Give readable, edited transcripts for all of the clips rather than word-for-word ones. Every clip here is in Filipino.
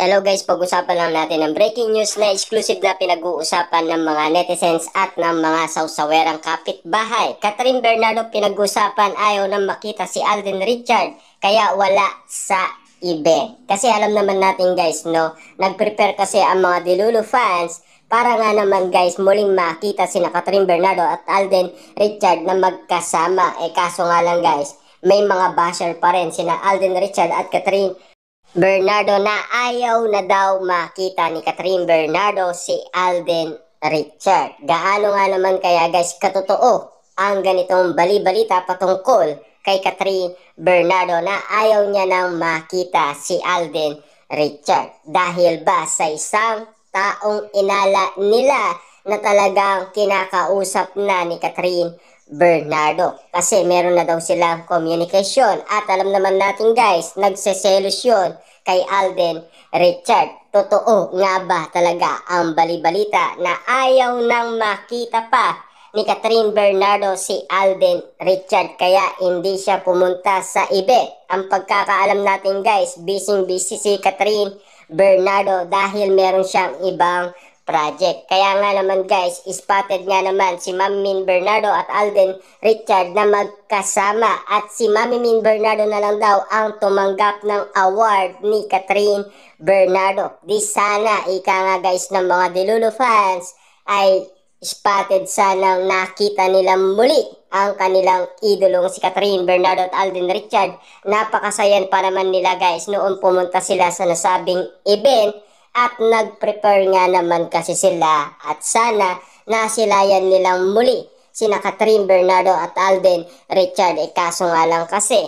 Hello guys, pag-usapan lang natin ang breaking news na exclusive na pinag-uusapan ng mga netizens at ng mga sawsawerang kapitbahay. Catherine Bernardo pinag-uusapan, ayaw nang makita si Alden Richard kaya wala sa event. Kasi alam naman natin guys, no, nag-prepare kasi ang mga Delulu fans para nga naman guys muling makita sina Catherine Bernardo at Alden Richard na magkasama. Kaso nga lang guys, may mga basher pa rin sina Alden Richard at Catherine Bernardo na ayaw na daw makita ni Catherine Bernardo si Alden Richard. Gaano nga naman kaya guys katotoo ang ganitong bali-balita patungkol kay Catherine Bernardo na ayaw niya nang makita si Alden Richard? Dahil ba sa isang taong inala nila na talagang kinakausap na ni Catherine Bernardo? Kasi meron na daw silang communication at alam naman natin guys, nagseselos yun kay Alden Richard. Totoo nga ba talaga ang bali-balita na ayaw nang makita pa ni Catherine Bernardo si Alden Richard kaya hindi siya pumunta sa event? Ang pagkakaalam natin guys, busy si Catherine Bernardo dahil meron siyang ibang project. Kaya nga naman guys, spotted nga naman si Mami Min Bernardo at Alden Richard na magkasama at si Mami Min Bernardo na lang daw ang tumanggap ng award ni Catherine Bernardo. Di sana, ika nga guys ng mga Delulu fans, ay spotted sanang nakita nila muli ang kanilang idolong si Catherine Bernardo at Alden Richard. Napakasayan pa naman nila guys noon pumunta sila sa nasabing event at nag-prepare nga naman kasi sila at sana nasilayan nilang muli sina Catherine Bernardo at Alden Richard. Kaso nga lang kasi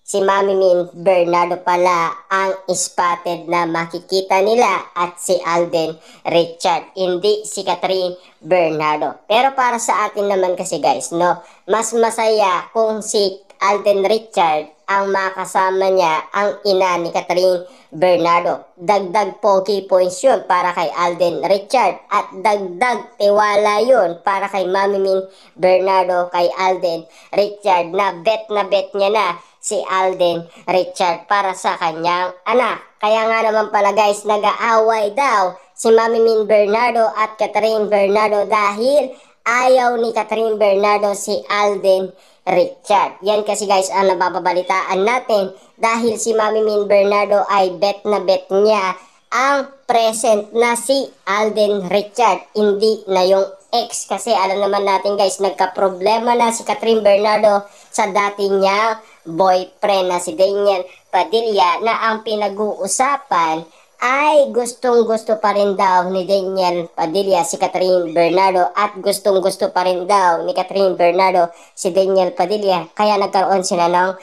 si Mami Min Bernardo pala ang spotted na makikita nila at si Alden Richard, hindi si Catherine Bernardo. Pero para sa atin naman kasi guys, no, mas masaya kung si Alden Richard ang makasama niya ang ina ni Catherine Bernardo. Dagdag pogi points yun para kay Alden Richard at dagdag tiwala yun para kay Mami Min Bernardo kay Alden Richard na bet niya na si Alden Richard para sa kanyang anak. Kaya nga naman pala guys, nag-aaway daw si Mami Min Bernardo at Catherine Bernardo dahil ayaw ni Catherine Bernardo si Alden Richard. Yan kasi guys ang nababalitaan natin dahil si Mami Min Bernardo ay bet niya ang present na si Alden Richard, hindi na yung ex. Kasi alam naman natin guys, nagka-problema na si Catherine Bernardo sa dati niyang boyfriend na si Daniel Padilla na ang pinag-uusapan ay gustong-gusto pa rin daw ni Daniel Padilla si Catherine Bernardo at gustong-gusto pa rin daw ni Catherine Bernardo si Daniel Padilla. Kaya nagkaroon sila ng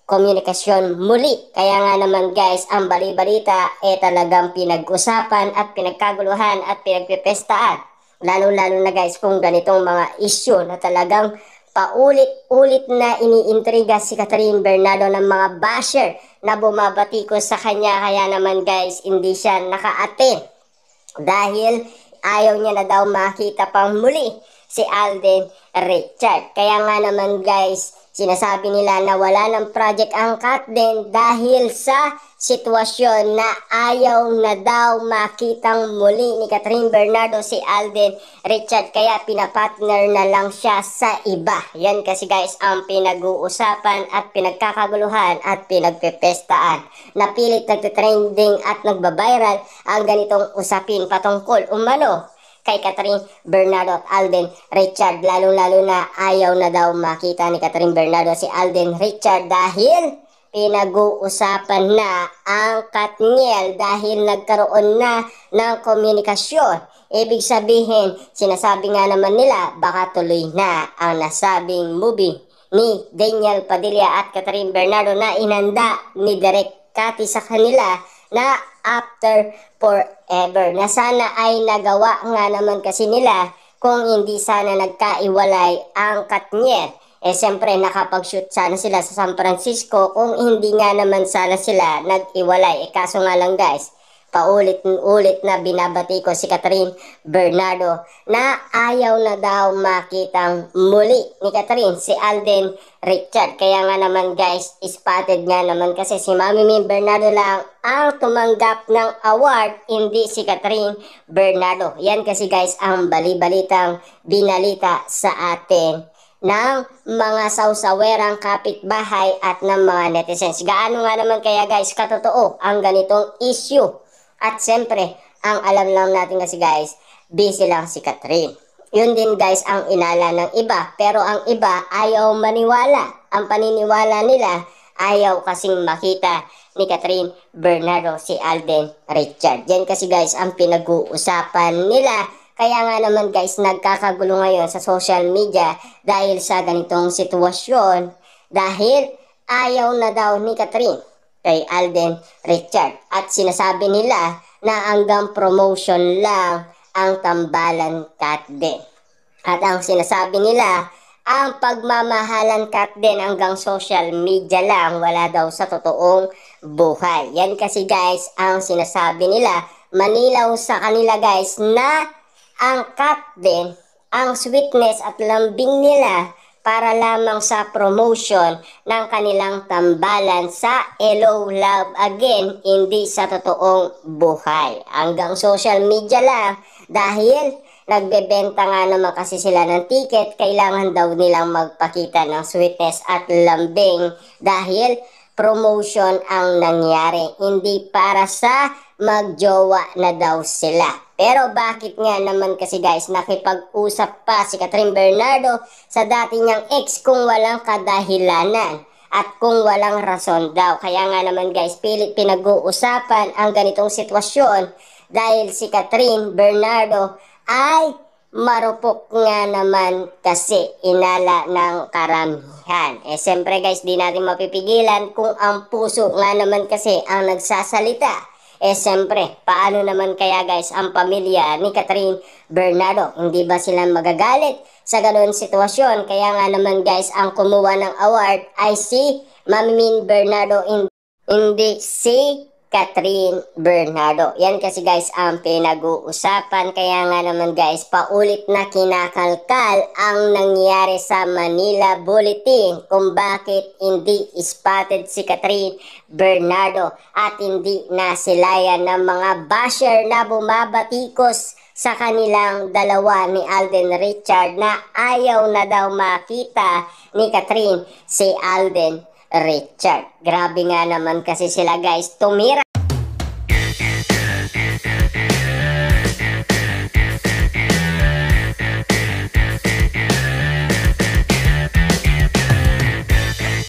komunikasyon muli. Kaya nga naman guys, ang bali-balita talagang pinag-usapan at pinagkaguluhan at pinagpipestaan. Lalo-lalo na guys kung ganitong mga issue na talagang paulit-ulit na iniintriga si Catherine Bernardo ng mga basher na bumabatikos sa kanya. Kaya naman guys, hindi siya naka-attend dahil ayaw niya na daw makita pang muli si Alden Richard. Kaya nga naman guys, sinasabi nila na wala ng project ang Katden dahil sa sitwasyon na ayaw na daw makitang muli ni Catherine Bernardo si Alden Richard kaya pinapartner na lang siya sa iba. Yan kasi guys ang pinag-uusapan at pinagkakaguluhan at pinagpepestaan. Napilit nagtitrending at nagbabiral ang ganitong usapin patungkol umano kay Catherine Bernardo at Alden Richard. Lalo-lalo na ayaw na daw makita ni Catherine Bernardo si Alden Richard dahil pinag-uusapan na ang Katniel dahil nagkaroon na ng komunikasyon. Ibig sabihin, sinasabi nga naman nila baka tuloy na ang nasabing movie ni Daniel Padilla at Catherine Bernardo na inanda ni Direk Cathy sa kanila na After Forever, na sana ay nagawa nga naman kasi nila kung hindi sana nagkaiwalay ang Katniel. Siyempre nakapag-shoot sana sila sa San Francisco kung hindi nga naman sana sila nag-iwalay. Kaso nga lang guys, paulit-ulit na binabati ko si Catherine Bernardo na ayaw na daw makitang muli ni Catherine si Alden Richard. Kaya nga naman guys, spotted nga naman kasi si Mami Min Bernardo lang ang tumanggap ng award, hindi si Catherine Bernardo. Yan kasi guys ang bali-balitang binalita sa atin ng mga sausawerang kapitbahay at ng mga netizens. Gaano nga naman kaya guys katotoo ang ganitong issue? At siyempre, ang alam lang natin kasi guys, busy lang si Catherine. Yun din guys ang inala ng iba. Pero ang iba ayaw maniwala. Ang paniniwala nila, ayaw kasing makita ni Catherine Bernardo si Alden Richard. Yan kasi guys ang pinag-uusapan nila. Kaya nga naman guys, nagkakagulo ngayon sa social media dahil sa ganitong sitwasyon. Dahil ayaw na daw ni Catherine kay Alden Richard. At sinasabi nila na hanggang promotion lang ang tambalan cut din. At ang sinasabi nila, ang pagmamahalan cut din hanggang social media lang, wala daw sa totoong buhay. Yan kasi guys ang sinasabi nila. Manilaw sa kanila guys na ang cut din, ang sweetness at lambing nila para lamang sa promotion ng kanilang tambalan sa Hello Love Again, hindi sa totoong buhay. Hanggang social media lang dahil nagbebenta nga naman kasi sila ng ticket, kailangan daw nilang magpakita ng sweetness at lambing dahil promotion ang nangyari, hindi para sa magjowa na daw sila. Pero bakit nga naman kasi guys nakipag-usap pa si Catherine Bernardo sa dati niyang ex kung walang kadahilanan at kung walang rason daw? Kaya nga naman guys, pilit pinag-uusapan ang ganitong sitwasyon dahil si Catherine Bernardo ay marupok nga naman kasi inala ng karamihan. Siyempre guys, di natin mapipigilan kung ang puso nga naman kasi ang nagsasalita. Siyempre, paano naman kaya guys ang pamilya ni Catherine Bernardo? Hindi ba sila magagalit sa ganoon sitwasyon? Kaya nga naman guys, ang kumuha ng award ay si Mami Min Bernardo, hindi si Catherine Bernardo. Yan kasi guys ang pinag-uusapan. Kaya nga naman guys, paulit na kinakalkal ang nangyari sa Manila Bulletin kung bakit hindi spotted si Catherine Bernardo at hindi nasilayan ng mga basher na bumabatikos sa kanilang dalawa ni Alden Richard na ayaw na daw makita ni Catherine si Alden Richard. Grabe nga naman kasi sila guys, tumira